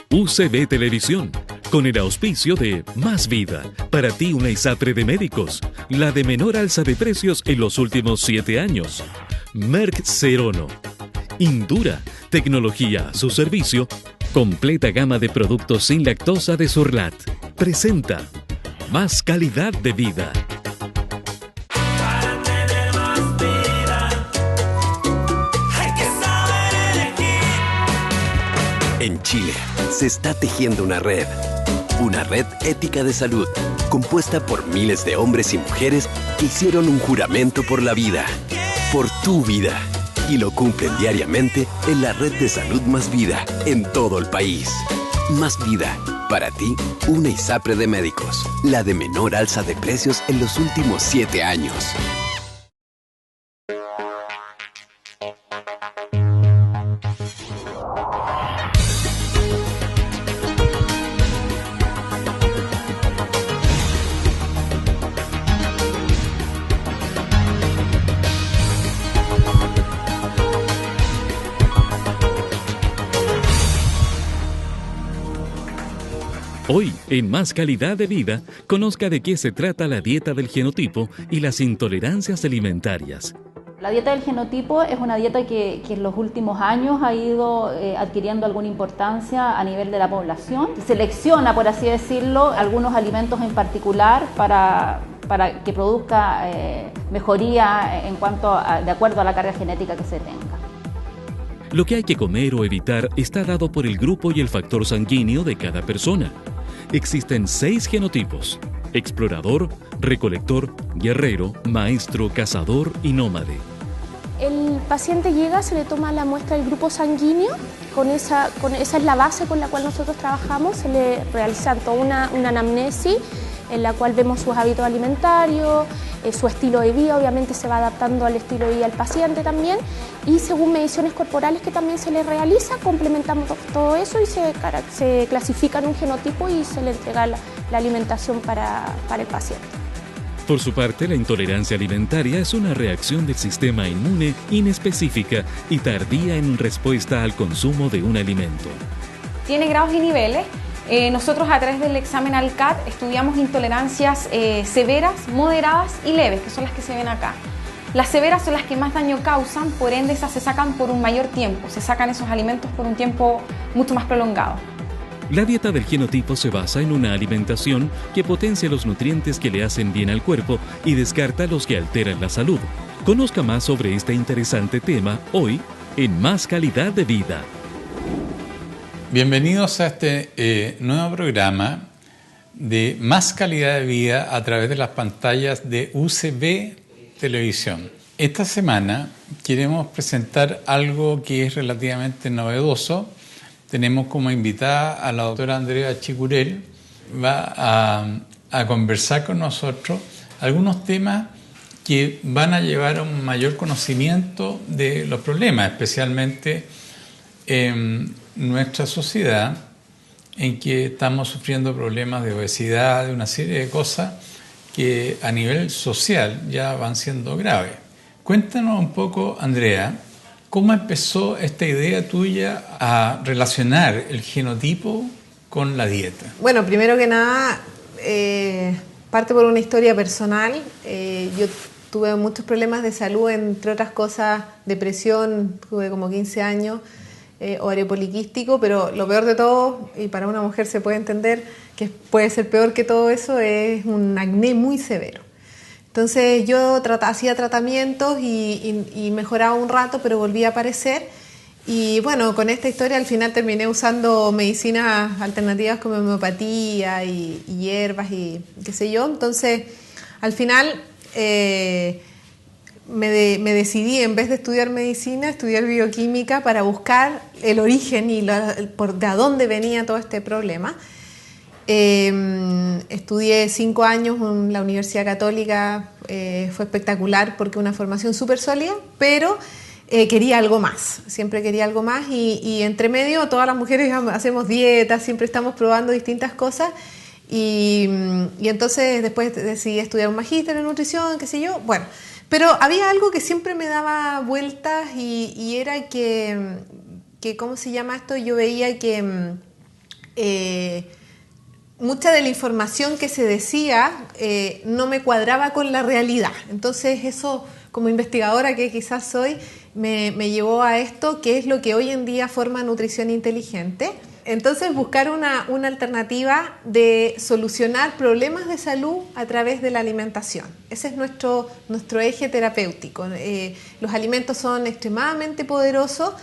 UCB Televisión, con el auspicio de Más Vida, para ti una ISAPRE de médicos, la de menor alza de precios en los últimos 7 años. Merck Serono. Indura, tecnología a su servicio, completa gama de productos sin lactosa de Surlat. Presenta Más calidad de vida. Para tener más vida, hay que saber elegir. En Chile se está tejiendo una red ética de salud, compuesta por miles de hombres y mujeres que hicieron un juramento por la vida, por tu vida, y lo cumplen diariamente en la red de salud Más Vida en todo el país. Más Vida, para ti, una ISAPRE de médicos, la de menor alza de precios en los últimos 7 años. Hoy, en Más Calidad de Vida, conozca de qué se trata la dieta del genotipo y las intolerancias alimentarias. La dieta del genotipo es una dieta que en los últimos años ha ido adquiriendo alguna importancia a nivel de la población. Selecciona, por así decirlo, algunos alimentos en particular para que produzca mejoría de acuerdo a la carga genética que se tenga. Lo que hay que comer o evitar está dado por el grupo y el factor sanguíneo de cada persona. Existen 6 genotipos: explorador, recolector, guerrero, maestro, cazador y nómade. El paciente llega, se le toma la muestra del grupo sanguíneo, esa es la base con la cual nosotros trabajamos, se le realiza toda una anamnesis en la cual vemos sus hábitos alimentarios, su estilo de vida, obviamente se va adaptando al estilo de vida del paciente también, y según mediciones corporales que también se le realiza, complementamos todo eso y se clasifica en un genotipo y se le entrega la alimentación para el paciente. Por su parte, la intolerancia alimentaria es una reacción del sistema inmune inespecífica y tardía en respuesta al consumo de un alimento. Tiene grados y niveles. Nosotros a través del examen ALCAT estudiamos intolerancias severas, moderadas y leves, que son las que se ven acá. Las severas son las que más daño causan, por ende esas se sacan por un mayor tiempo, se sacan esos alimentos por un tiempo mucho más prolongado. La dieta del genotipo se basa en una alimentación que potencia los nutrientes que le hacen bien al cuerpo y descarta los que alteran la salud. Conozca más sobre este interesante tema hoy en Más Calidad de Vida. Bienvenidos a este nuevo programa de Más Calidad de Vida a través de las pantallas de UCB Televisión. Esta semana queremos presentar algo que es relativamente novedoso. Tenemos como invitada a la doctora Andrea Chicurel. Va a conversar con nosotros algunos temas que van a llevar a un mayor conocimiento de los problemas, especialmente en nuestra sociedad, en que estamos sufriendo problemas de obesidad, de una serie de cosas que a nivel social ya van siendo graves. Cuéntanos un poco, Andrea, ¿cómo empezó esta idea tuya a relacionar el genotipo con la dieta? Bueno, primero que nada, parte por una historia personal. Yo tuve muchos problemas de salud, entre otras cosas, depresión, tuve como 15 años, ovario poliquístico, pero lo peor de todo, y para una mujer se puede entender que puede ser peor que todo eso, es un acné muy severo. Entonces yo hacía tratamientos y mejoraba un rato, pero volvía a aparecer. Y bueno, con esta historia al final terminé usando medicinas alternativas como homeopatía y hierbas y qué sé yo. Entonces al final me decidí, en vez de estudiar medicina, estudiar bioquímica para buscar el origen y de dónde venía todo este problema. Estudié 5 años en la Universidad Católica, fue espectacular porque una formación súper sólida, pero quería algo más, siempre quería algo más y entre medio todas las mujeres hacemos dietas, siempre estamos probando distintas cosas y entonces después decidí estudiar un magíster en nutrición, qué sé yo, bueno, pero había algo que siempre me daba vueltas y era que ¿cómo se llama esto? Yo veía que mucha de la información que se decía no me cuadraba con la realidad. Entonces eso, como investigadora que quizás soy, me llevó a esto, que es lo que hoy en día forma nutrición inteligente. Entonces buscar una alternativa de solucionar problemas de salud a través de la alimentación. Ese es nuestro eje terapéutico. Los alimentos son extremadamente poderosos.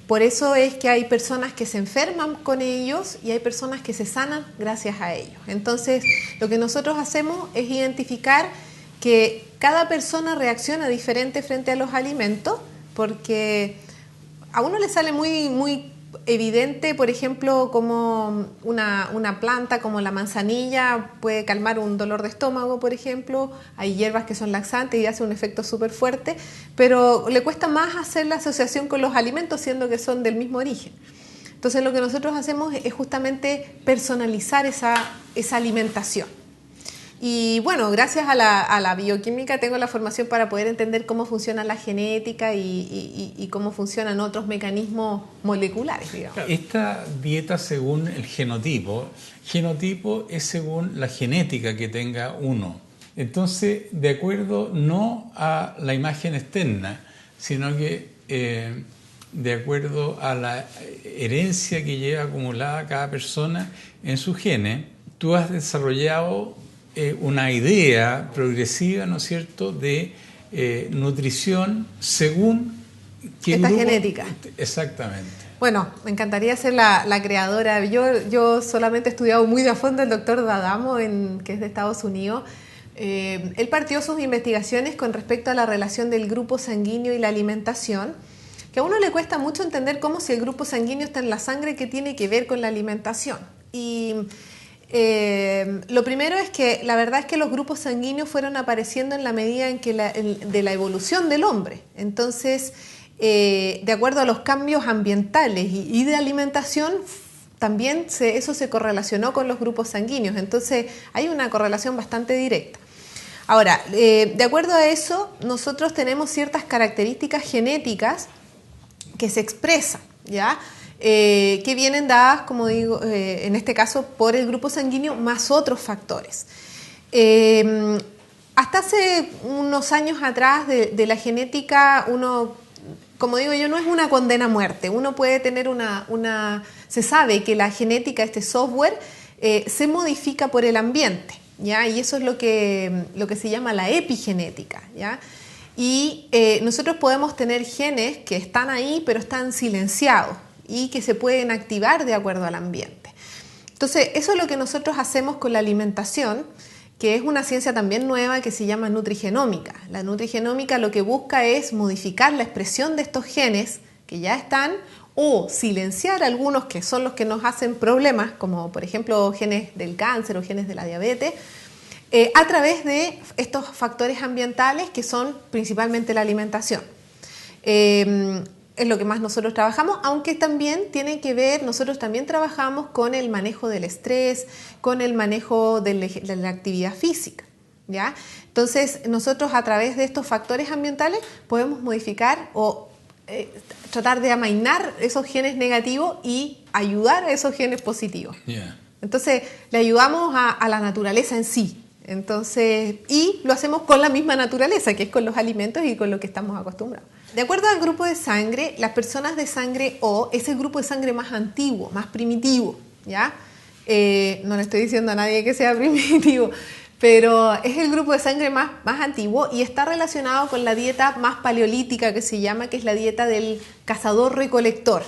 Por eso es que hay personas que se enferman con ellos y hay personas que se sanan gracias a ellos. Entonces, lo que nosotros hacemos es identificar que cada persona reacciona diferente frente a los alimentos, porque a uno le sale muy evidente, por ejemplo, como una planta como la manzanilla puede calmar un dolor de estómago, por ejemplo. Hay hierbas que son laxantes y hace un efecto súper fuerte, pero le cuesta más hacer la asociación con los alimentos, siendo que son del mismo origen. Entonces, lo que nosotros hacemos es justamente personalizar esa alimentación. Y bueno, gracias a la bioquímica tengo la formación para poder entender cómo funciona la genética y cómo funcionan otros mecanismos moleculares, digamos. Esta dieta según el genotipo es según la genética que tenga uno. Entonces, de acuerdo no a la imagen externa, sino que de acuerdo a la herencia que lleva acumulada cada persona en su genes, tú has desarrollado una idea progresiva, ¿no es cierto?, de nutrición según qué esta grupo. Genética. Exactamente. Bueno, me encantaría ser la creadora. Yo solamente he estudiado muy de a fondo el doctor D'Adamo, que es de Estados Unidos. Él partió sus investigaciones con respecto a la relación del grupo sanguíneo y la alimentación, que a uno le cuesta mucho entender cómo, si el grupo sanguíneo está en la sangre, ¿qué tiene que ver con la alimentación? Y lo primero es que la verdad es que los grupos sanguíneos fueron apareciendo en la medida en que de la evolución del hombre. Entonces, de acuerdo a los cambios ambientales y de alimentación, también eso se correlacionó con los grupos sanguíneos. Entonces, hay una correlación bastante directa. Ahora, de acuerdo a eso, nosotros tenemos ciertas características genéticas que se expresan, ¿ya?, que vienen dadas, como digo, en este caso por el grupo sanguíneo más otros factores. Hasta hace unos años atrás de la genética, uno, como digo yo, no es una condena a muerte. Uno puede tener se sabe que la genética, este software, se modifica por el ambiente, ¿ya? Y eso es lo que se llama la epigenética, ¿ya? Y nosotros podemos tener genes que están ahí, pero están silenciados y que se pueden activar de acuerdo al ambiente. Entonces, eso es lo que nosotros hacemos con la alimentación, que es una ciencia también nueva que se llama nutrigenómica. La nutrigenómica lo que busca es modificar la expresión de estos genes que ya están, o silenciar algunos que son los que nos hacen problemas, como por ejemplo genes del cáncer o genes de la diabetes, a través de estos factores ambientales que son principalmente la alimentación. Es lo que más nosotros trabajamos, aunque también tiene que ver, nosotros también trabajamos con el manejo del estrés, con el manejo de la actividad física, ¿ya? Entonces, nosotros a través de estos factores ambientales podemos modificar o tratar de amainar esos genes negativos y ayudar a esos genes positivos. Yeah. Entonces, le ayudamos a la naturaleza en sí. Entonces, y lo hacemos con la misma naturaleza, que es con los alimentos y con lo que estamos acostumbrados. De acuerdo al grupo de sangre, las personas de sangre O es el grupo de sangre más antiguo, más primitivo, ¿ya? No le estoy diciendo a nadie que sea primitivo, pero es el grupo de sangre más antiguo y está relacionado con la dieta más paleolítica que se llama, que es la dieta del cazador-recolector.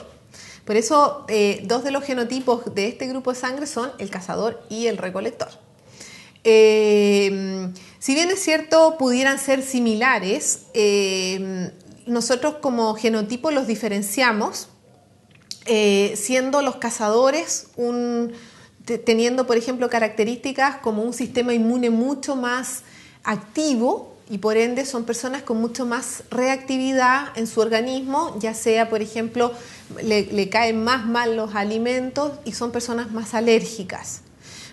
Por eso, dos de los genotipos de este grupo de sangre son el cazador y el recolector. Si bien es cierto, pudieran ser similares, nosotros como genotipo los diferenciamos, siendo los cazadores teniendo, por ejemplo, características como un sistema inmune mucho más activo y por ende son personas con mucho más reactividad en su organismo, ya sea, por ejemplo, le caen más mal los alimentos y son personas más alérgicas.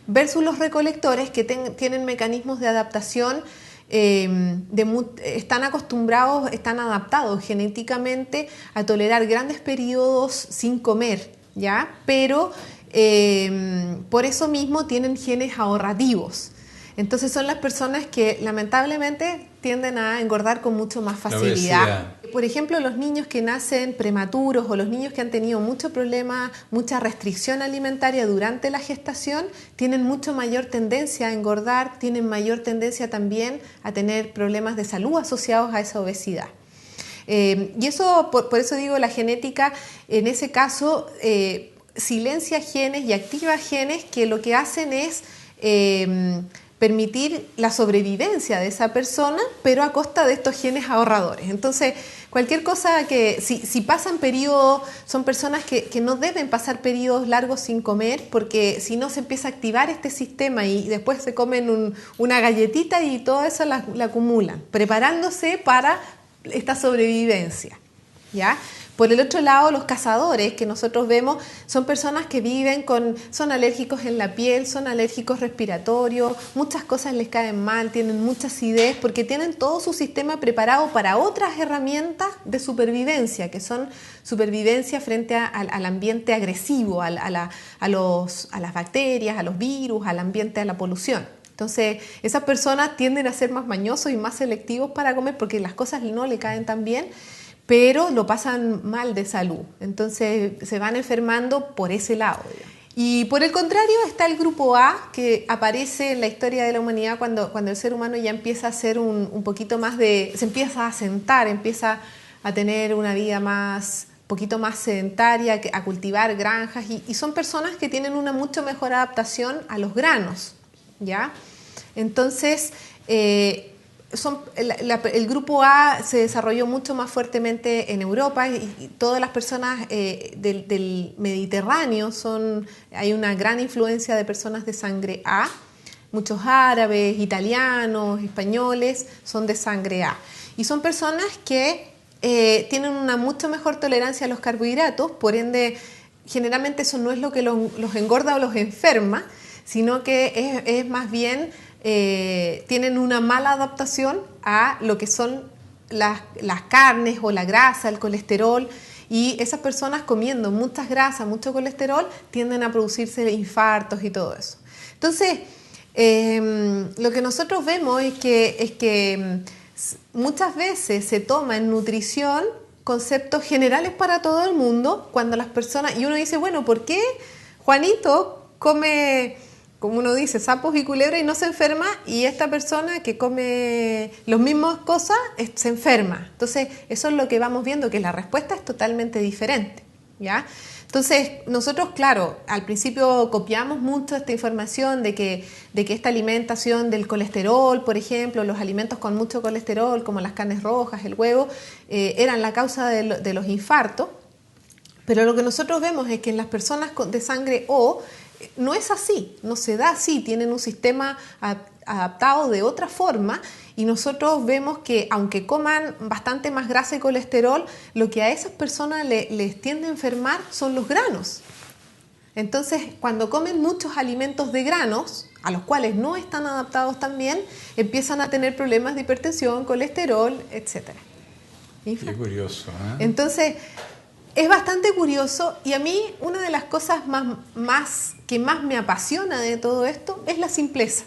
Versus los recolectores que tienen mecanismos de adaptación, están acostumbrados, están adaptados genéticamente a tolerar grandes periodos sin comer ¿ya? Pero por eso mismo tienen genes ahorrativos. Entonces son las personas que lamentablemente tienden a engordar con mucho más facilidad. Por ejemplo, los niños que nacen prematuros o los niños que han tenido mucho problema, mucha restricción alimentaria durante la gestación, tienen mucho mayor tendencia a engordar, tienen mayor tendencia también a tener problemas de salud asociados a esa obesidad. Y eso, por eso digo, la genética en ese caso silencia genes y activa genes que lo que hacen es permitir la sobrevivencia de esa persona, pero a costa de estos genes ahorradores. Entonces, cualquier cosa que, si pasan periodos, son personas que no deben pasar periodos largos sin comer, porque si no se empieza a activar este sistema y después se comen una galletita y todo eso la acumulan, preparándose para esta sobrevivencia, ¿ya? Por el otro lado, los cazadores que nosotros vemos son personas que viven son alérgicos en la piel, son alérgicos respiratorios, muchas cosas les caen mal, tienen mucha acidez porque tienen todo su sistema preparado para otras herramientas de supervivencia, que son supervivencia frente al ambiente agresivo, a las bacterias, a los virus, al ambiente, a la polución. Entonces, esas personas tienden a ser más mañosos y más selectivos para comer porque las cosas no le caen tan bien, pero lo pasan mal de salud. Entonces, se van enfermando por ese lado. Y por el contrario está el grupo A, que aparece en la historia de la humanidad cuando el ser humano ya empieza a hacer un poquito más se empieza a asentar, empieza a tener una vida poquito más sedentaria, a cultivar granjas, y son personas que tienen una mucho mejor adaptación a los granos, ¿ya? Entonces, el grupo A se desarrolló mucho más fuertemente en Europa y todas las personas del Mediterráneo hay una gran influencia de personas de sangre A. Muchos árabes, italianos, españoles son de sangre A. Y son personas que tienen una mucho mejor tolerancia a los carbohidratos, por ende, generalmente eso no es lo que los engorda o los enferma, sino que es más bien tienen una mala adaptación a lo que son las carnes o la grasa, el colesterol, y esas personas comiendo muchas grasas, mucho colesterol, tienden a producirse infartos y todo eso. Entonces, lo que nosotros vemos es que muchas veces se toma en nutrición conceptos generales para todo el mundo, cuando las personas, y uno dice, bueno, ¿por qué Juanito come, como uno dice, sapos y culebras y no se enferma, y esta persona que come las mismas cosas se enferma? Entonces, eso es lo que vamos viendo, que la respuesta es totalmente diferente, ¿ya? Entonces, nosotros, claro, al principio copiamos mucho esta información de que esta alimentación del colesterol, por ejemplo, los alimentos con mucho colesterol, como las carnes rojas, el huevo, eran la causa de los infartos, pero lo que nosotros vemos es que en las personas de sangre O, no es así, no se da así, tienen un sistema adaptado de otra forma, y nosotros vemos que aunque coman bastante más grasa y colesterol, lo que a esas personas les tiende a enfermar son los granos. Entonces, cuando comen muchos alimentos de granos, a los cuales no están adaptados tan bien, empiezan a tener problemas de hipertensión, colesterol, etc. Qué curioso, ¿eh? Entonces, es bastante curioso, y a mí una de las cosas que más me apasiona de todo esto es la simpleza.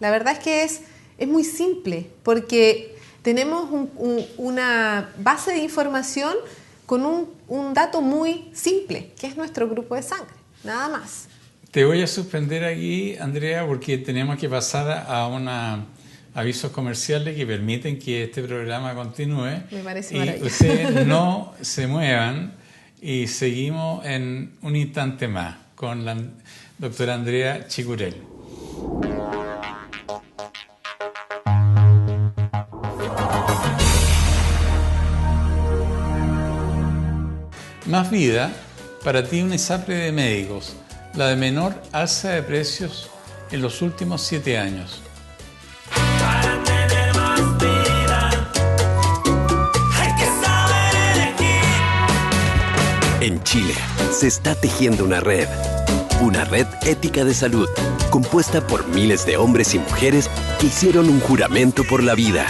La verdad es que es muy simple, porque tenemos una base de información con un dato muy simple, que es nuestro grupo de sangre, nada más. Te voy a suspender aquí, Andrea, porque tenemos que pasar a avisos comerciales que permiten que este programa continúe. Me parece y maravilloso. Ustedes no se muevan, y seguimos en un instante más con la doctora Andrea Chicurel. Más vida, para ti una ISAPRE de médicos, la de menor alza de precios en los últimos 7 años. Para tener más vida, hay que saber elegir. En Chile se está tejiendo una red ética de salud, compuesta por miles de hombres y mujeres que hicieron un juramento por la vida,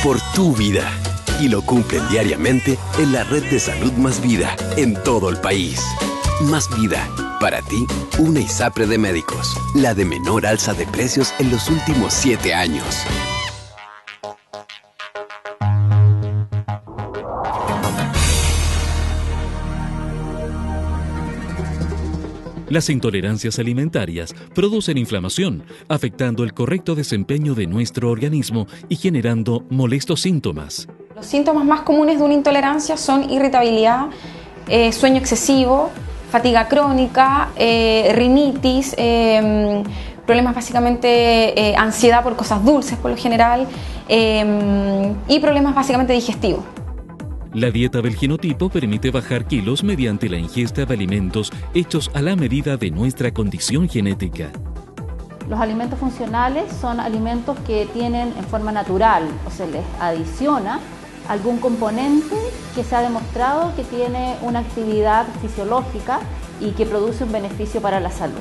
por tu vida, y lo cumplen diariamente en la red de salud Más Vida en todo el país. Más vida. Para ti, una ISAPRE de médicos. La de menor alza de precios en los últimos 7 años. Las intolerancias alimentarias producen inflamación, afectando el correcto desempeño de nuestro organismo y generando molestos síntomas. Los síntomas más comunes de una intolerancia son irritabilidad, sueño excesivo, fatiga crónica, rinitis, problemas básicamente, ansiedad por cosas dulces por lo general, y problemas básicamente digestivos. La dieta del genotipo permite bajar kilos mediante la ingesta de alimentos hechos a la medida de nuestra condición genética. Los alimentos funcionales son alimentos que tienen en forma natural o se les adiciona algún componente que se ha demostrado que tiene una actividad fisiológica y que produce un beneficio para la salud.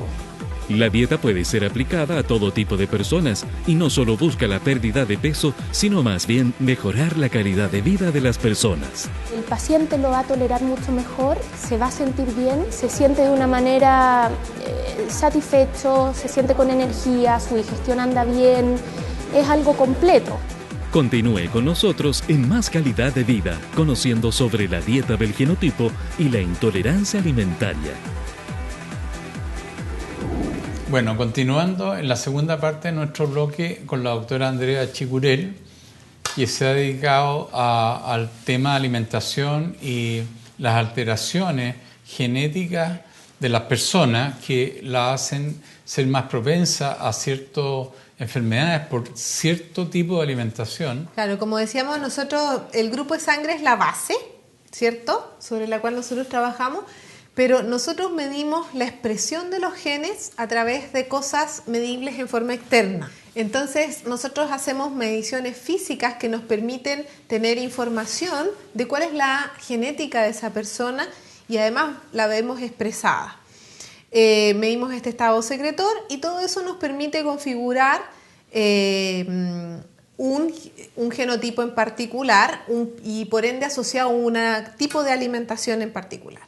La dieta puede ser aplicada a todo tipo de personas y no solo busca la pérdida de peso, sino más bien mejorar la calidad de vida de las personas. El paciente lo va a tolerar mucho mejor, se va a sentir bien, se siente de una manera satisfecho, se siente con energía, su digestión anda bien, es algo completo. Continúe con nosotros en Más Calidad de Vida, conociendo sobre la dieta del genotipo y la intolerancia alimentaria. Bueno, continuando en la segunda parte de nuestro bloque con la doctora Andrea Chicurel, que se ha dedicado al tema de alimentación y las alteraciones genéticas de las personas que la hacen ser más propensa a ciertas enfermedades por cierto tipo de alimentación. Claro, como decíamos nosotros, el grupo de sangre es la base, ¿cierto? Sobre la cual nosotros trabajamos. Pero nosotros medimos la expresión de los genes a través de cosas medibles en forma externa. Entonces, nosotros hacemos mediciones físicas que nos permiten tener información de cuál es la genética de esa persona y además la vemos expresada. Medimos este estado secretor y todo eso nos permite configurar un genotipo en particular y por ende asociado a un tipo de alimentación en particular.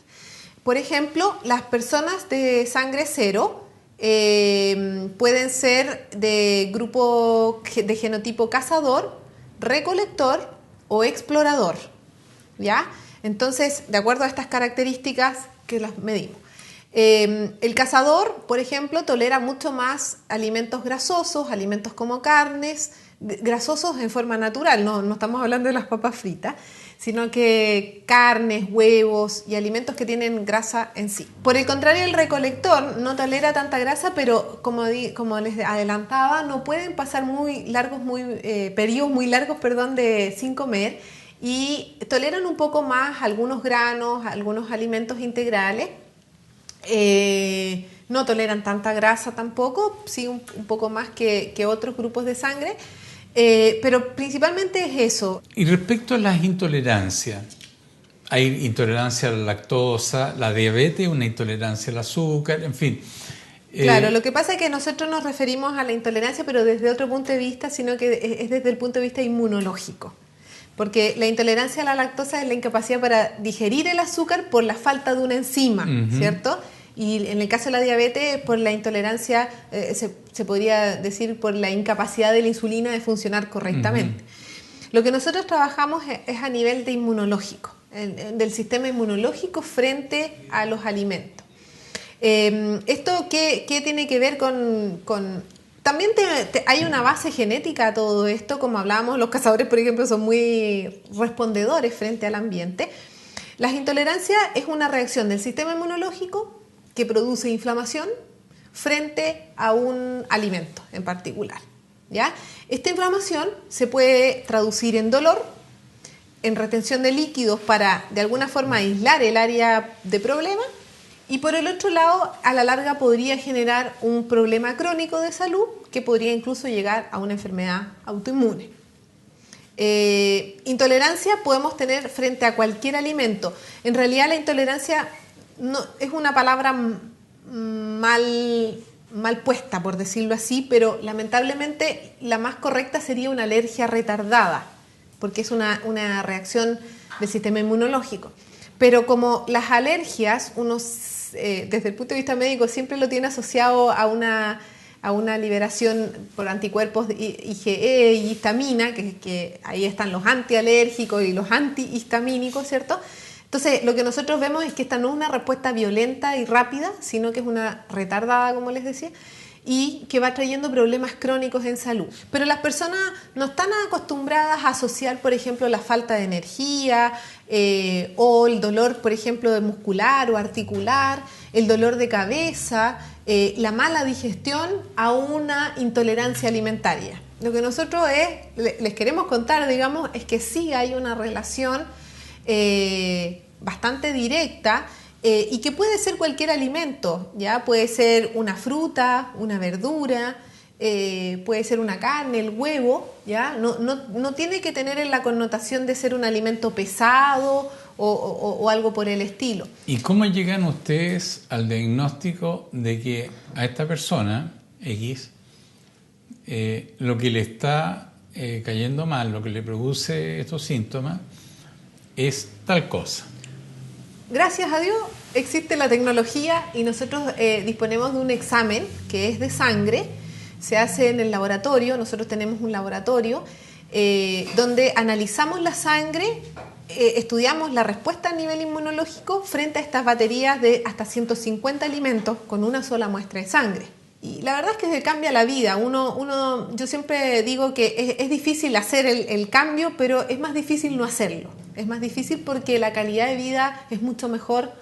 Por ejemplo, las personas de sangre cero pueden ser de grupo de genotipo cazador, recolector o explorador, ¿ya? Entonces, de acuerdo a estas características que las medimos. El cazador, por ejemplo, tolera mucho más alimentos grasosos, alimentos como carnes, grasosos en forma natural, no estamos hablando de las papas fritas, sino que carnes, huevos y alimentos que tienen grasa en sí. Por el contrario, el recolector no tolera tanta grasa, pero como les adelantaba, no pueden pasar periodos muy largos sin comer y toleran un poco más algunos granos, algunos alimentos integrales. No toleran tanta grasa tampoco, sí un poco más que otros grupos de sangre. Pero principalmente es eso. Y respecto a las intolerancias, hay intolerancia a la lactosa, la diabetes, una intolerancia al azúcar, en fin. Claro, lo que pasa es que nosotros nos referimos a la intolerancia, pero desde otro punto de vista, sino que es desde el punto de vista inmunológico. Porque la intolerancia a la lactosa es la incapacidad para digerir el azúcar por la falta de una enzima, ¿cierto? Y en el caso de la diabetes, por la intolerancia, se podría decir por la incapacidad de la insulina de funcionar correctamente. Lo que nosotros trabajamos es a nivel de inmunológico, del sistema inmunológico frente a los alimentos. ¿Esto qué tiene que ver con también hay una base genética a todo esto? Como hablábamos, los cazadores, por ejemplo, son muy respondedores frente al ambiente. Las intolerancias es una reacción del sistema inmunológico que produce inflamación frente a un alimento en particular, ¿ya? Esta inflamación se puede traducir en dolor, en retención de líquidos para de alguna forma aislar el área de problema y por el otro lado a la larga podría generar un problema crónico de salud que podría incluso llegar a una enfermedad autoinmune. Intolerancia podemos tener frente a cualquier alimento. En realidad la intolerancia no, es una palabra mal puesta, por decirlo así, pero lamentablemente la más correcta sería una alergia retardada, porque es una reacción del sistema inmunológico. Pero como las alergias, uno desde el punto de vista médico siempre lo tiene asociado a una liberación por anticuerpos de IgE y histamina, que ahí están los antialérgicos y los antihistamínicos, ¿cierto? Entonces, lo que nosotros vemos es que esta no es una respuesta violenta y rápida, sino que es una retardada, como les decía, y que va trayendo problemas crónicos en salud. Pero las personas no están acostumbradas a asociar, por ejemplo, la falta de energía o el dolor, por ejemplo, de muscular o articular, el dolor de cabeza, la mala digestión a una intolerancia alimentaria. Lo que nosotros les queremos contar, digamos, es que sí hay una relación bastante directa y que puede ser cualquier alimento, ¿ya? Puede ser una fruta, una verdura, puede ser una carne, el huevo, ¿ya? No tiene que tener la connotación de ser un alimento pesado o algo por el estilo. ¿Y cómo llegan ustedes al diagnóstico de que a esta persona, X, lo que le está cayendo mal, lo que le produce estos síntomas, es tal cosa? Gracias a Dios existe la tecnología y nosotros disponemos de un examen que es de sangre, se hace en el laboratorio, nosotros tenemos un laboratorio donde analizamos la sangre, estudiamos la respuesta a nivel inmunológico frente a estas baterías de hasta 150 alimentos con una sola muestra de sangre. Y la verdad es que se cambia la vida. Yo siempre digo que es difícil hacer el cambio, pero es más difícil no hacerlo. Es más difícil porque la calidad de vida es mucho mejor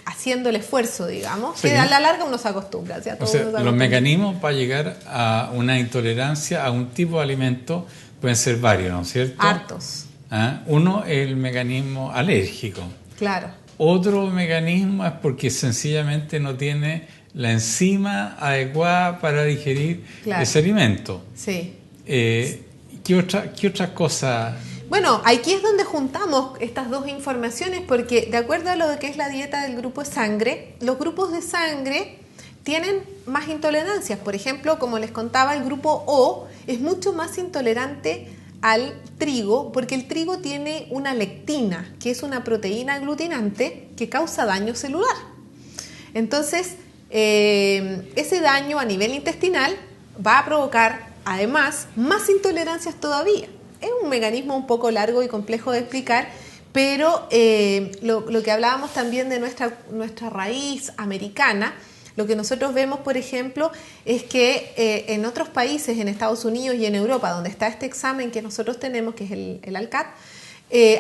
haciendo el esfuerzo, digamos, sí, que a la larga uno se acostumbra. O sea, los mecanismos para llegar a una intolerancia a un tipo de alimento pueden ser varios, ¿no es cierto? Hartos. Uno es el mecanismo alérgico. Claro. Otro mecanismo es porque sencillamente no tiene la enzima adecuada para digerir ese alimento. Sí. ¿Qué otra cosa? Bueno, aquí es donde juntamos estas dos informaciones porque de acuerdo a lo que es la dieta del grupo de sangre, los grupos de sangre tienen más intolerancias. Por ejemplo, como les contaba, el grupo O es mucho más intolerante al trigo porque el trigo tiene una lectina, que es una proteína aglutinante que causa daño celular. Entonces, ese daño a nivel intestinal va a provocar además más intolerancias todavía. Es un mecanismo un poco largo y complejo de explicar, pero lo que hablábamos también de nuestra raíz americana, lo que nosotros vemos, por ejemplo, es que en otros países, en Estados Unidos y en Europa, donde está este examen que nosotros tenemos, que es el ALCAT,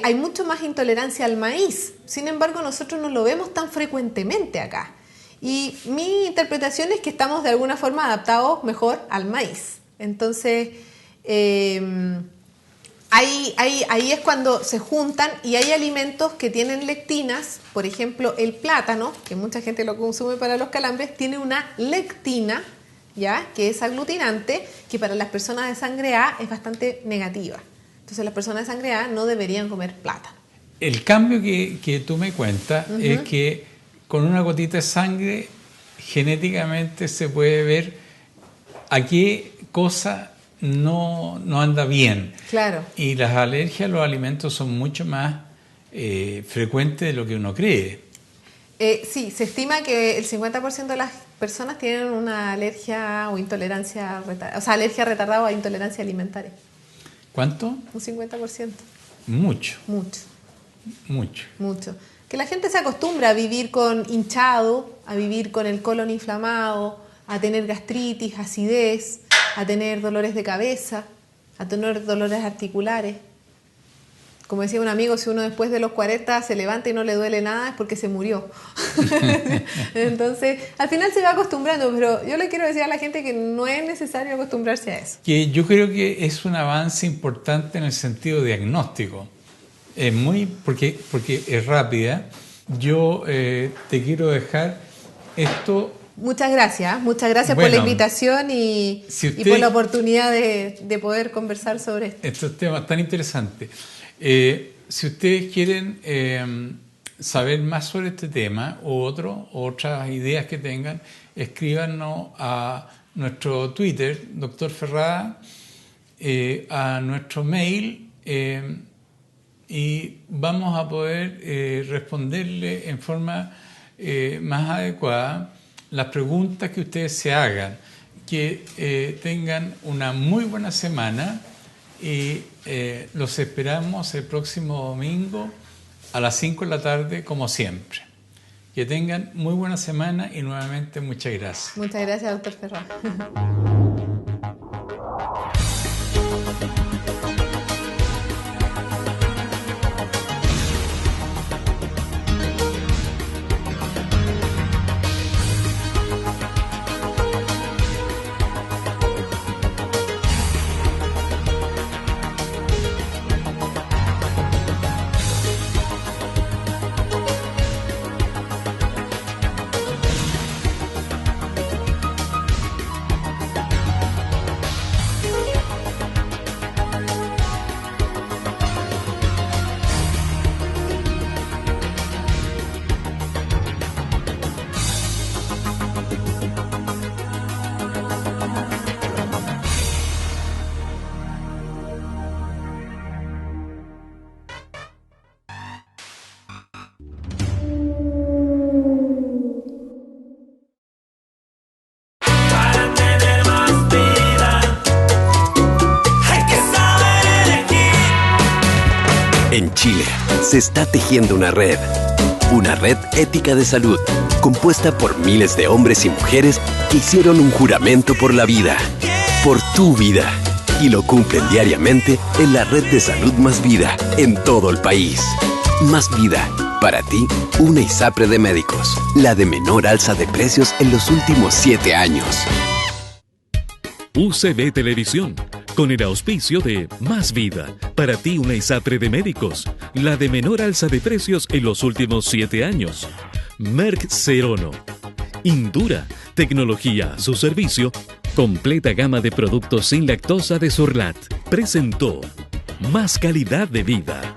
hay mucho más intolerancia al maíz. Sin embargo, nosotros no lo vemos tan frecuentemente acá. Y mi interpretación es que estamos de alguna forma adaptados mejor al maíz. Entonces, ahí es cuando se juntan y hay alimentos que tienen lectinas. Por ejemplo, el plátano, que mucha gente lo consume para los calambres, tiene una lectina, ¿ya? Que es aglutinante, que para las personas de sangre A es bastante negativa. Entonces, las personas de sangre A no deberían comer plátano. El cambio que tú me cuentas es que con una gotita de sangre genéticamente se puede ver a qué cosa no anda bien. Claro. Y las alergias a los alimentos son mucho más frecuentes de lo que uno cree. Sí, se estima que el 50% de las personas tienen una alergia o intolerancia retardada, o sea, alergia retardada o intolerancia alimentaria. ¿Cuánto? Un 50%. Mucho. Que la gente se acostumbra a vivir con hinchado, a vivir con el colon inflamado, a tener gastritis, acidez, a tener dolores de cabeza, a tener dolores articulares. Como decía un amigo, si uno después de los 40 se levanta y no le duele nada es porque se murió. Entonces, al final se va acostumbrando, pero yo le quiero decir a la gente que no es necesario acostumbrarse a eso. Que yo creo que es un avance importante en el sentido diagnóstico. Es porque es rápida. Yo te quiero dejar esto. Muchas gracias por la invitación y por la oportunidad de poder conversar sobre esto. Estos temas tan interesantes. Si ustedes quieren saber más sobre este tema u otras ideas que tengan, escríbanos a nuestro Twitter, Dr. Ferrada, a nuestro mail, y vamos a poder responderle en forma más adecuada, las preguntas que ustedes se hagan, que tengan una muy buena semana y los esperamos el próximo domingo a las 5 de la tarde, como siempre. Que tengan muy buena semana y nuevamente muchas gracias. Muchas gracias, doctor Ferrá. Para tener más vida, hay que saber elegir. En Chile se está tejiendo una red ética de salud, compuesta por miles de hombres y mujeres que hicieron un juramento por la vida, por tu vida, y lo cumplen diariamente en la red de salud Más Vida en todo el país. Más Vida, para ti, una ISAPRE de médicos, la de menor alza de precios en los últimos 7 años. UCB Televisión, con el auspicio de Más Vida, para ti una ISAPRE de médicos, la de menor alza de precios en los últimos 7 años. Merck Serono. Indura, tecnología a su servicio, completa gama de productos sin lactosa de Sorlat. Presentó Más calidad de vida.